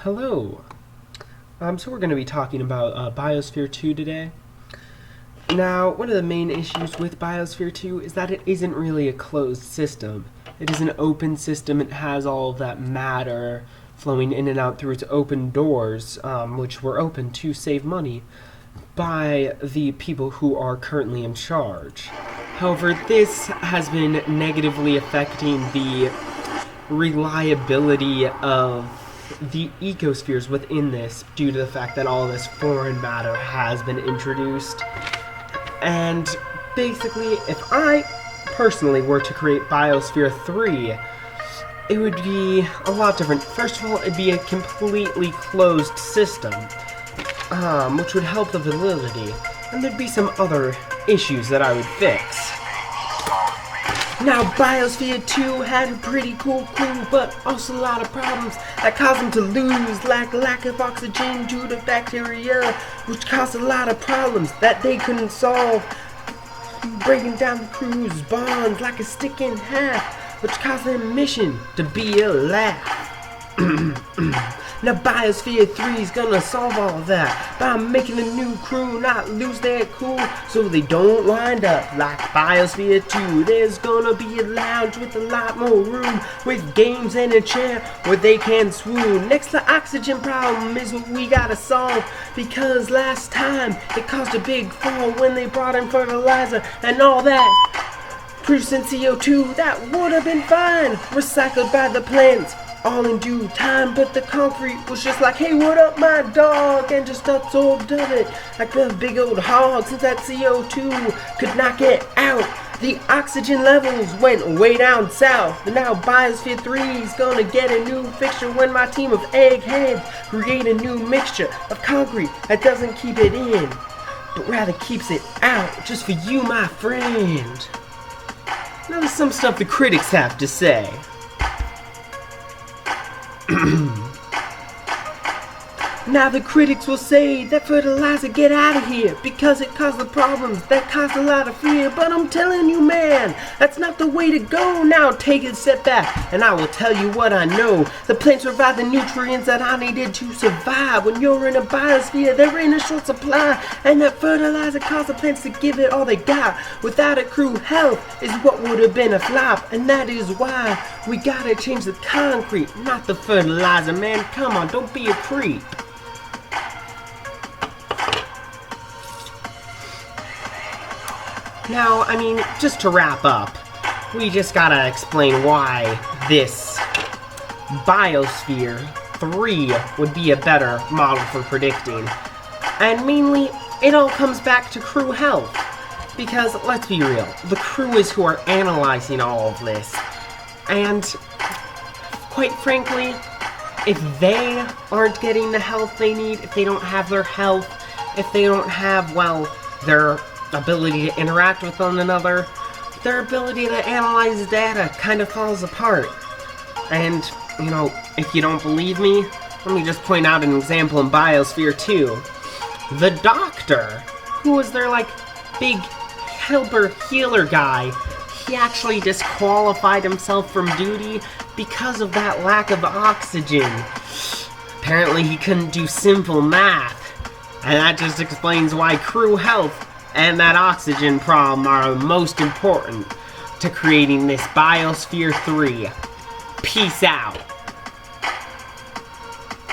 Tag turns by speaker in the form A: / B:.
A: Hello. So we're going to be talking about Biosphere 2 today. Now, one of the main issues with Biosphere 2 is that it isn't really a closed system. It is an open system. It has all of that matter flowing in and out through its open doors, which were open to save money by the people who are currently in charge. However, this has been negatively affecting the reliability of the ecospheres within this due to the fact that all this foreign matter has been introduced. And basically, if I personally were to create Biosphere 3, it would be a lot different. First of all, it'd be a completely closed system, which would help the validity, and there'd be some other issues that I would fix. Now, Biosphere 2 had a pretty cool crew, but also a lot of problems that caused them to lose, like lack of oxygen due to bacteria, which caused a lot of problems that they couldn't solve, breaking down the crew's bonds like a stick in half, which caused their mission to be a laugh. Now Biosphere 3 is gonna solve all of that by making a new crew not lose their cool so they don't wind up like Biosphere 2. There's gonna be a lounge with a lot more room, with games and a chair where they can swoon. Next, the oxygen problem is what we gotta solve, because last time it caused a big fall when they brought in fertilizer and all that, producing CO2 that would have been fine, recycled by the plants all in due time, but the concrete was just like, hey, what up, my dog, and just absorbed of it like a big old hog. Since that CO2 could not get out, the oxygen levels went way down south. And now Biosphere 3 is gonna get a new fixture when my team of eggheads create a new mixture of concrete that doesn't keep it in, but rather keeps it out, just for you, my friend. Now there's some stuff the critics have to say. Now the critics will say that fertilizer get out of here because it caused the problems that caused a lot of fear, but I'm telling you, man, that's not the way to go. Now take a step back and I will tell you what I know. The plants provide the nutrients that I needed to survive. When you're in a biosphere, they're in a short supply, and that fertilizer caused the plants to give it all they got. Without it, crew health is what would have been a flop, and that is why we gotta change the concrete, not the fertilizer, man. Come on, don't be a creep. Now, I mean, just to wrap up, we just gotta explain why this Biosphere 3 would be a better model for predicting. And mainly, it all comes back to crew health. Because, let's be real, the crew is who are analyzing all of this. And, quite frankly, if they aren't getting the health they need, if they don't have their health, if they don't have, well, their ability to interact with one another, their ability to analyze data kind of falls apart. And, you know, if you don't believe me, let me just point out an example in Biosphere 2. The doctor, who was their, like, big helper healer guy, he actually disqualified himself from duty because of that lack of oxygen. Apparently he couldn't do simple math, and that just explains why crew health and that oxygen problem are most important to creating this Biosphere 3. Peace out.